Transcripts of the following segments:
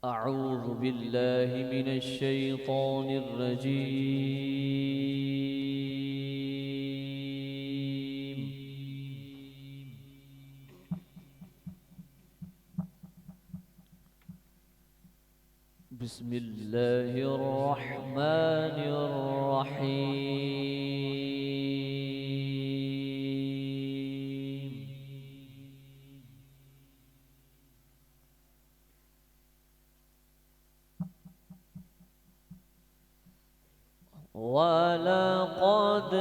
أعوذ بالله من الشيطان الرجيم. بسم الله الرحمن الرحيم. ولقد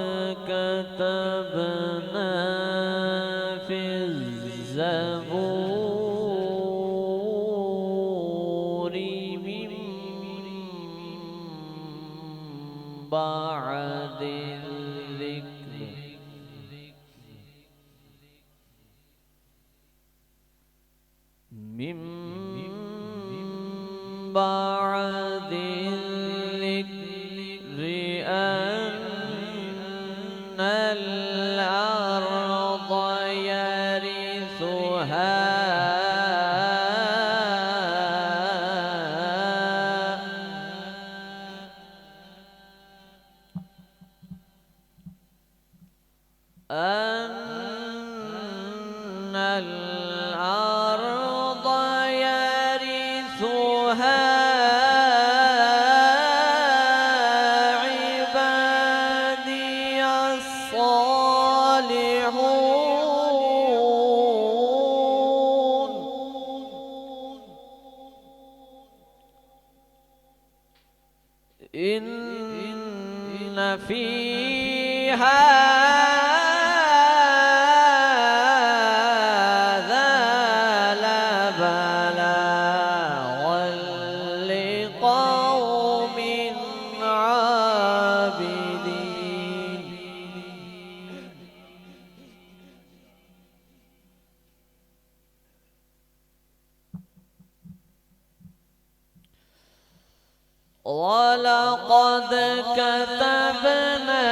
كتبنا في الزبور من بعد الذكر من بعد الذكر أن الأرض يرثها عبادي الصالحون. إن في هذا لبلاغا لقوم عابدين. ولقد كتبنا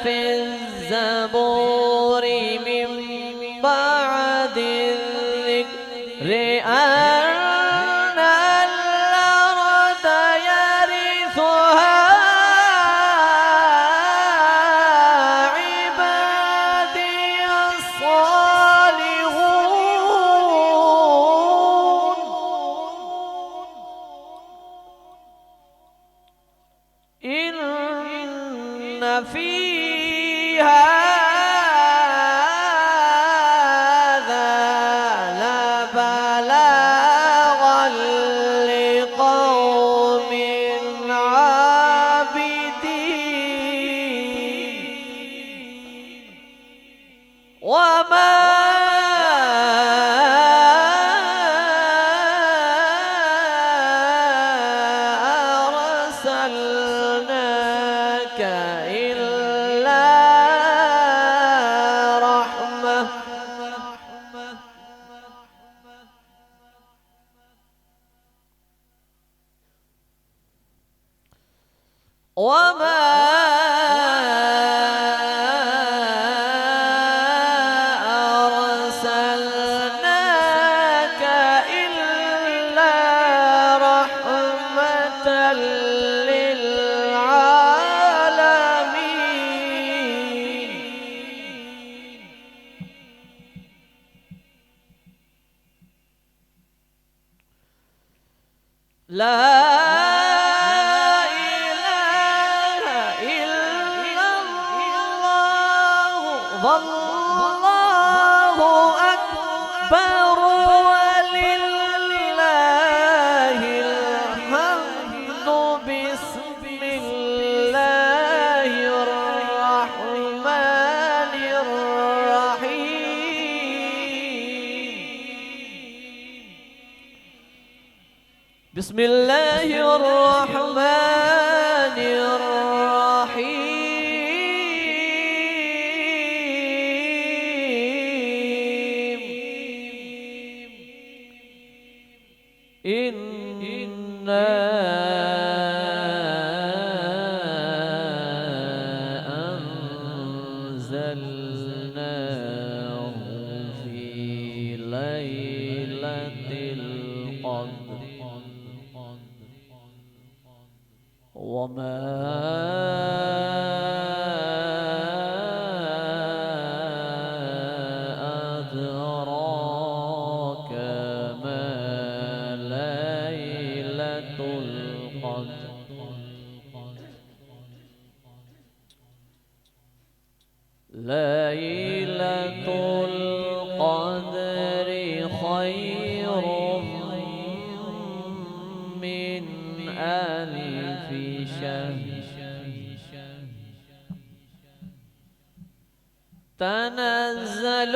في الزبور من بعد الذكر أن الأرض يرثها عبادي الصالحون. إن في هذا لبلاغا لقوم عابدين. وما أرسلناك إلا رحمة وما أرسلناك إلا رحمة للعالمين. لا إله إلا الله والله أكبر ولله الحمد. بسم الله الرحمن الرحيم. بسم الله الرحمن الرحيم. إنا أنزلناه في ليلة القدر وما أدراك ما ليلة القدر ليلة القدر خير من ألف شهر تنزل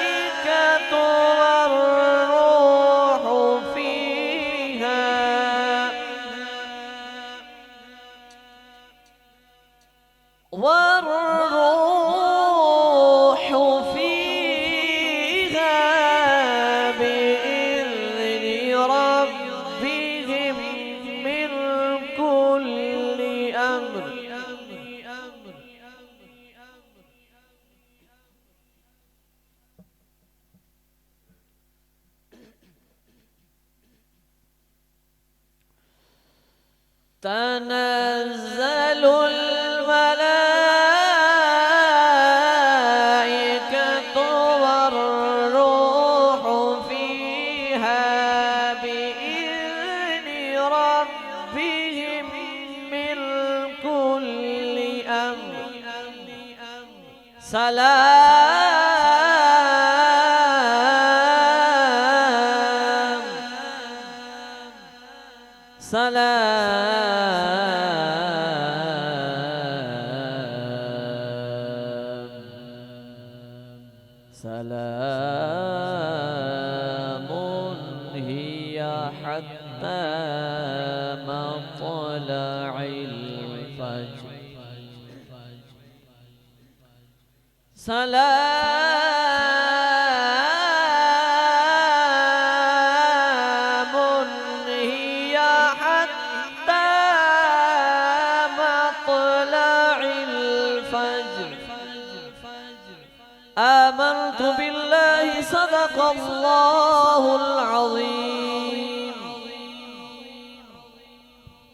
الملائكة والروح فيها بإذن ربهم من كل أمر تنزل الملائكة والروح فيها بإذن ربهم من كل أمر سلام هي حتى مطلع الفجر سلام هي حتى مطلع الفجر آمنت بالله صدق الله العظيم.